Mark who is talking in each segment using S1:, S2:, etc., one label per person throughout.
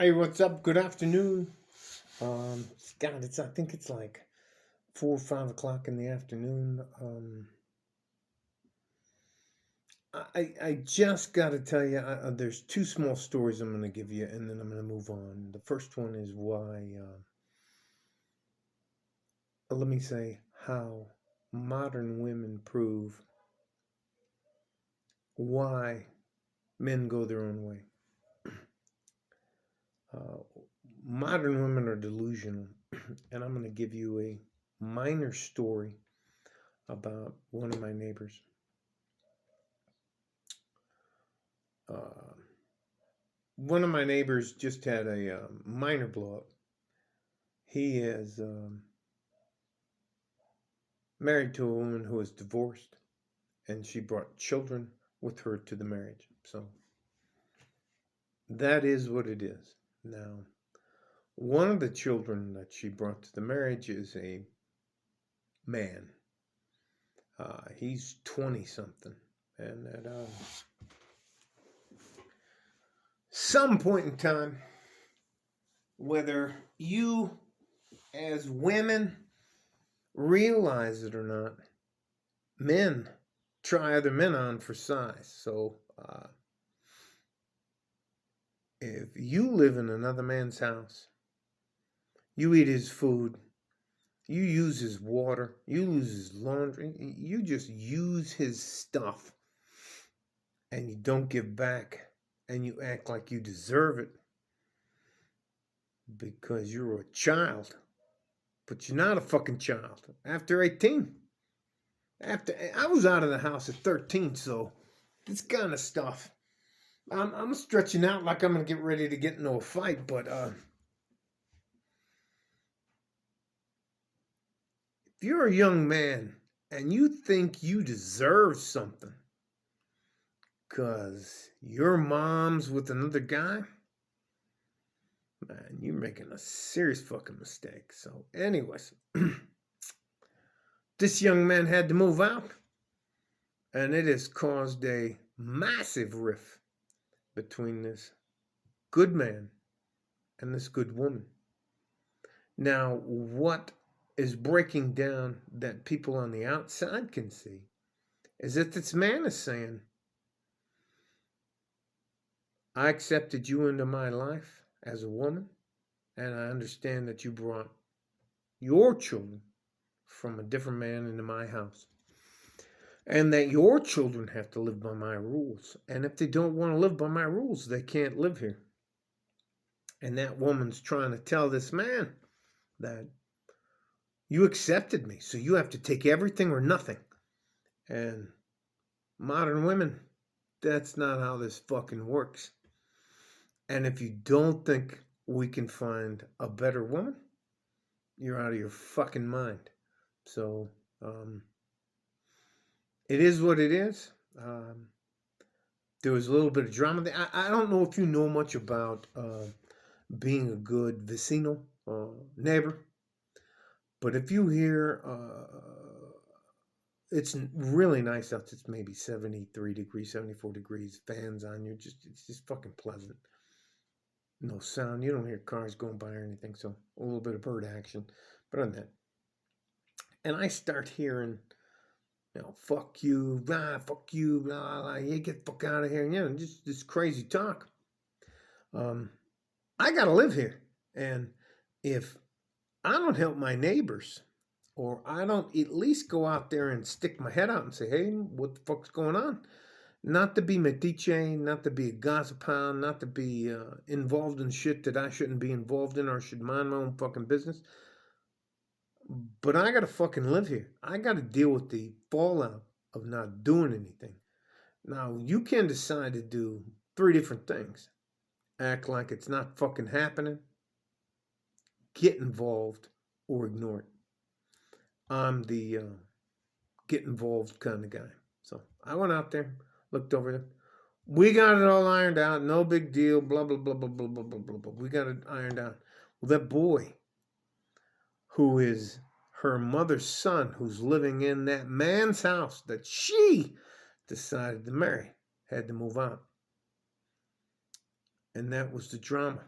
S1: Hey, what's up? Good afternoon. God, I think it's like 4 or 5 o'clock in the afternoon. I just got to tell you, there's two small stories I'm going to give you, and then I'm going to move on. The first one is why, let me say, how modern women prove why men go their own way. Uh, Modern women are delusional, and I'm going to give you a minor story about one of my neighbors. Uh, One of my neighbors just had a minor blow up. He is married to a woman who is divorced, and she brought children with her to the marriage. So that is what it is. Now, one of the children that she brought to the marriage is a man. He's 20 something. And at some point in time, whether you as women realize it or not, men try other men on for size. So if you live in another man's house, you eat his food, you use his water, you use his laundry, you just use his stuff, and you don't give back, and you act like you deserve it because you're a child. But you're not a fucking child. After 18. I was out of the house at 13, so this kind of stuff. I'm stretching out like I'm gonna get ready to get into a fight, but if you're a young man and you think you deserve something because your mom's with another guy, man, you're making a serious fucking mistake. So, anyways, this young man had to move out, and it has caused a massive rift between this good man and this good woman. Now, what is breaking down that people on the outside can see is that this man is saying, I accepted you into my life as a woman, and I understand that you brought your children from a different man into my house, and that your children have to live by my rules. And if they don't want to live by my rules, they can't live here. And that woman's trying to tell this man that you accepted me, so you have to take everything or nothing. And modern women, that's not how this fucking works. And if you don't think we can find a better woman, you're out of your fucking mind. So, it is what it is. There was a little bit of drama there. I don't know if you know much about being a good vecino, neighbor, but if you hear it's really nice out. It's maybe 73 degrees, 74 degrees, fans on you. It's just fucking pleasant. No sound. You don't hear cars going by or anything. So a little bit of bird action. But on that. And I start hearing, fuck you, fuck you, blah, blah, you get the fuck out of here. Just this crazy talk. I got to live here. And if I don't help my neighbors, or I don't at least go out there and stick my head out and say, hey, what the fuck's going on? Not to be metiche, not to be a gossip hound, not to be involved in shit that I shouldn't be involved in or should mind my own fucking business. But I gotta fucking live here. I gotta deal with the fallout of not doing anything. Now, you can decide to do three different things: act like it's not fucking happening, get involved, or ignore it. I'm the get involved kind of guy. So I went out there, looked over there. We got it all ironed out. No big deal. Blah, blah, blah, blah, blah, blah, blah, blah, blah. We got it ironed out. Well, that boy, who is her mother's son, who's living in that man's house that she decided to marry, had to move out. And that was the drama.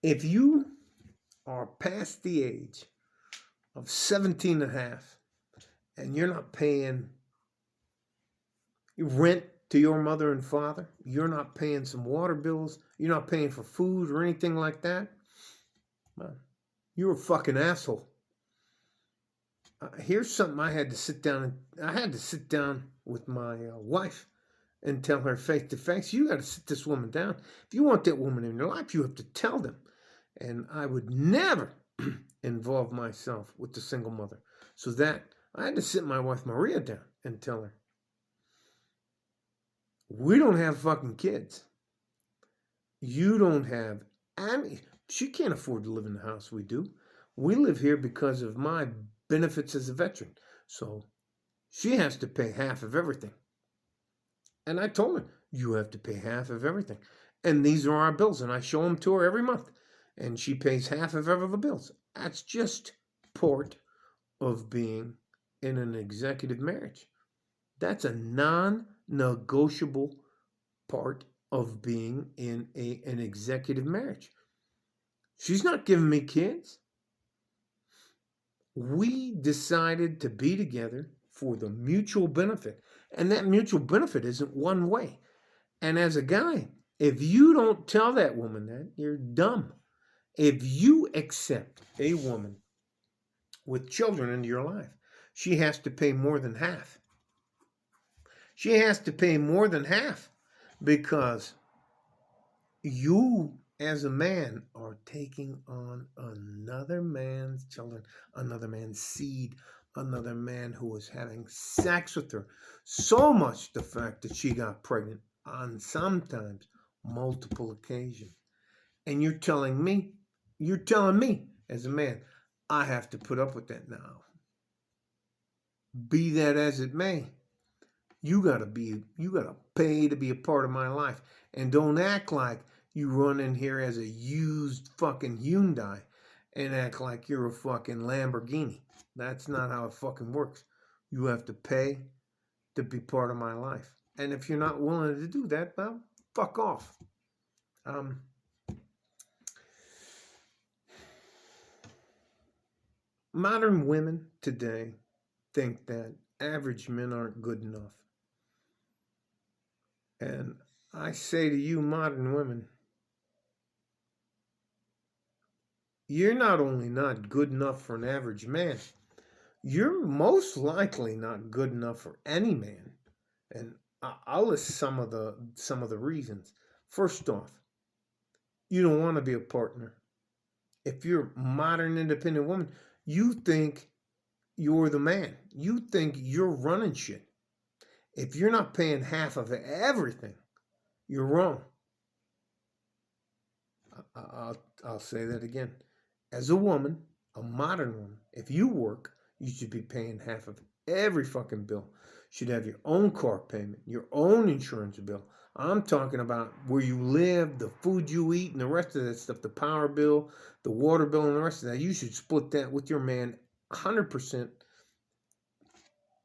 S1: If you are past the age of 17 and a half and you're not paying rent to your mother and father, you're not paying some water bills, you're not paying for food or anything like that, well, you're a fucking asshole. Here's something I had to sit down with my wife and tell her face to face. You got to sit this woman down. If you want that woman in your life, you have to tell them. And I would never involve myself with the single mother. So that I had to sit my wife Maria down and tell her, we don't have fucking kids. You don't have any. She can't afford to live in the house we do. We live here because of my benefits as a veteran. So she has to pay half of everything. And I told her, you have to pay half of everything. And these are our bills. And I show them to her every month. And she pays half of all the bills. That's just part of being in an executive marriage. That's a non-negotiable part of being in an executive marriage. She's not giving me kids. We decided to be together for the mutual benefit. And that mutual benefit isn't one way. And as a guy, if you don't tell that woman that, you're dumb. If you accept a woman with children into your life, she has to pay more than half. She has to pay more than half because you, as a man, are taking on another man's children, another man's seed, another man who is having sex with her. So much the fact that she got pregnant on sometimes multiple occasions. And you're telling me as a man, I have to put up with that now. Be that as it may, you gotta pay to be a part of my life. And don't act like you run in here as a used fucking Hyundai and act like you're a fucking Lamborghini. That's not how it fucking works. You have to pay to be part of my life. And if you're not willing to do that, well, fuck off. Modern women today think that average men aren't good enough. And I say to you, modern women, you're not only not good enough for an average man, you're most likely not good enough for any man. And I'll list some of the reasons. First off, you don't want to be a partner. If you're a modern independent woman, you think you're the man. You think you're running shit. If you're not paying half of everything, you're wrong. I'll say that again. As a woman, a modern woman, if you work, you should be paying half of every fucking bill. You should have your own car payment, your own insurance bill. I'm talking about where you live, the food you eat, and the rest of that stuff, the power bill, the water bill, and the rest of that. You should split that with your man 100%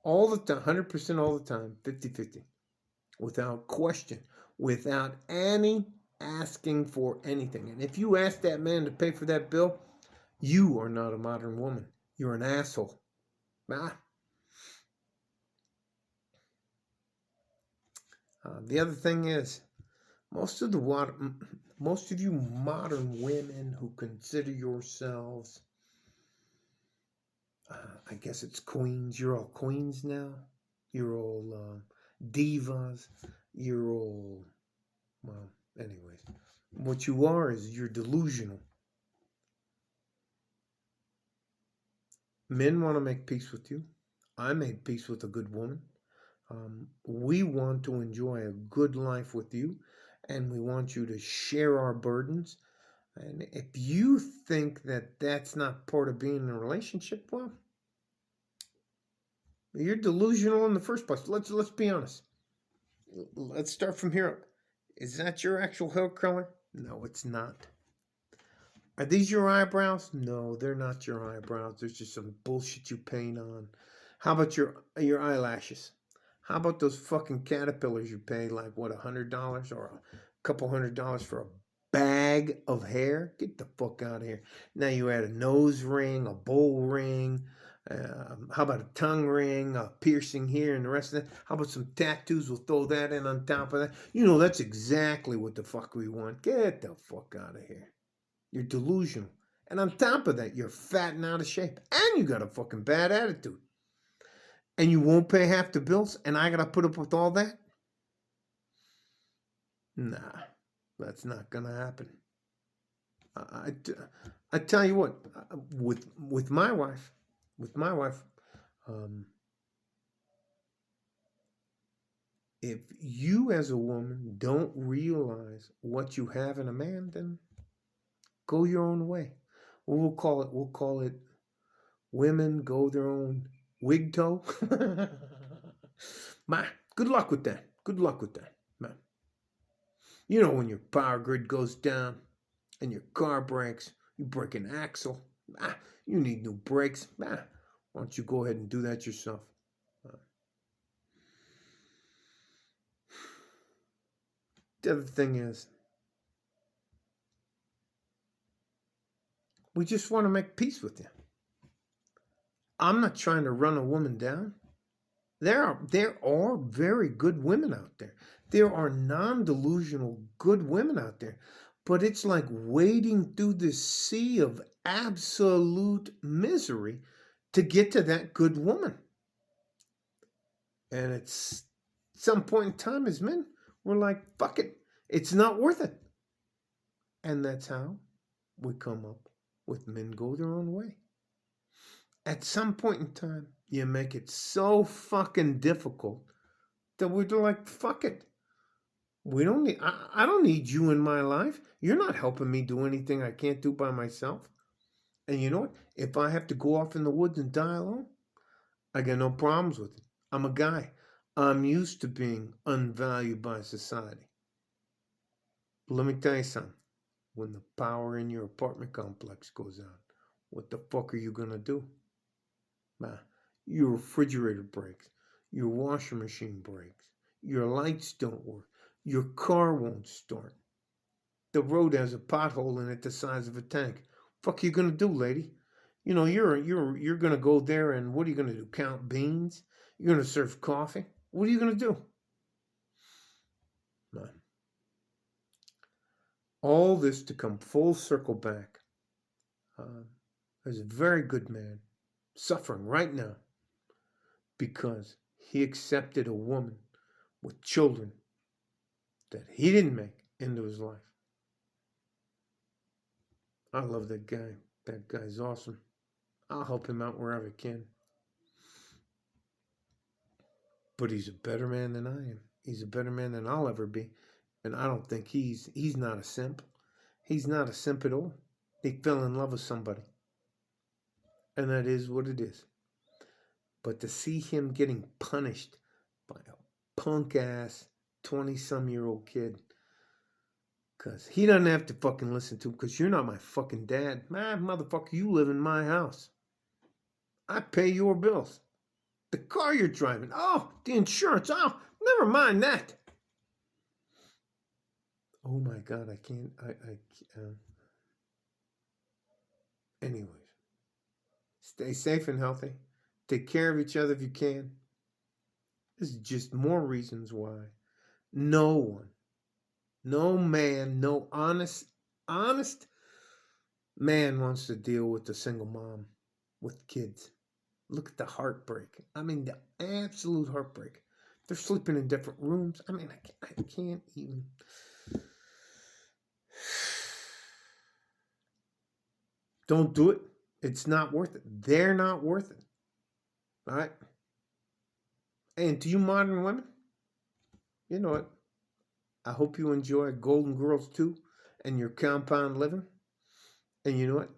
S1: all the time, 100% all the time, 50-50, without question, without any asking for anything. And if you ask that man to pay for that bill, you are not a modern woman. You're an asshole. The other thing is, most of you modern women who consider yourselves, I guess it's queens. You're all queens now. You're all divas. You're all, well, anyways. What you are is you're delusional. Men want to make peace with you. I made peace with a good woman. We want to enjoy a good life with you, and we want you to share our burdens. And if you think that that's not part of being in a relationship, well, you're delusional in the first place. Let's be honest. Let's start from here up. Is that your actual hair color? No, it's not. Are these your eyebrows? No, they're not your eyebrows. There's just some bullshit you paint on. How about your eyelashes? How about those fucking caterpillars you pay like what, $100 or a couple $100 for a bag bag of hair. Get the fuck out of here. Now you add a nose ring, a bowl ring. How about a tongue ring, a piercing here, and the rest of that? How about some tattoos? We'll throw that in on top of that. You know, that's exactly what the fuck we want. Get the fuck out of here. You're delusional. And on top of that, you're fat and out of shape. And you got a fucking bad attitude. And you won't pay half the bills, and I gotta put up with all that? Nah, that's not gonna happen. I tell you what, with my wife, um, if you as a woman don't realize what you have in a man, then go your own way. We'll call it women go their own wig toe. Man, good luck with that. Good luck with that, man. You know when your power grid goes down and your car breaks, you break an axle. You need new brakes. Why don't you go ahead and do that yourself? The other thing is, we just want to make peace with you. I'm not trying to run a woman down. There are very good women out there. There are non-delusional good women out there. But it's like wading through the sea of absolute misery to get to that good woman. And it's some point in time as men, we're like, fuck it. It's not worth it. And that's how we come up with men go their own way. At some point in time, you make it so fucking difficult that we're like, fuck it. We don't need, I don't need you in my life. You're not helping me do anything I can't do by myself. And you know what? If I have to go off in the woods and die alone, I got no problems with it. I'm a guy. I'm used to being unvalued by society. But let me tell you something. When the power in your apartment complex goes out, what the fuck are you going to do? Your refrigerator breaks. Your washing machine breaks. Your lights don't work. Your car won't start. The road has a pothole in it the size of a tank. Fuck you gonna do, lady? You know, you're gonna go there and what are you gonna do? Count beans? You're gonna serve coffee? What are you gonna do? Man. All this to come full circle back. There's a very good man suffering right now because he accepted a woman with children that he didn't make into his life. I love that guy. That guy's awesome. I'll help him out wherever I can. But he's a better man than I am. He's a better man than I'll ever be. And I don't think he's not a simp. He's not a simp at all. He fell in love with somebody. And that is what it is. But to see him getting punished by a punk ass 20-some-year-old kid, because he doesn't have to fucking listen to him, because you're not my fucking dad. Man, motherfucker, you live in my house. I pay your bills. The car you're driving. Oh, the insurance. Oh, never mind that. Oh my God, I can't. Anyways, stay safe and healthy. Take care of each other if you can. This is just more reasons why no one, no man, no honest man wants to deal with a single mom with kids. Look at the heartbreak. I mean, the absolute heartbreak. They're sleeping in different rooms. I mean, I can't even. Don't do it. It's not worth it. They're not worth it. All right? And to you modern women, you know what? I hope you enjoy Golden Girls 2 and your compound living. And you know what?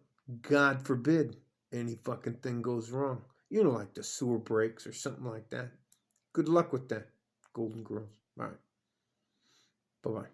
S1: God forbid any fucking thing goes wrong. You know, like the sewer breaks or something like that. Good luck with that, Golden Girls. All right. Bye-bye.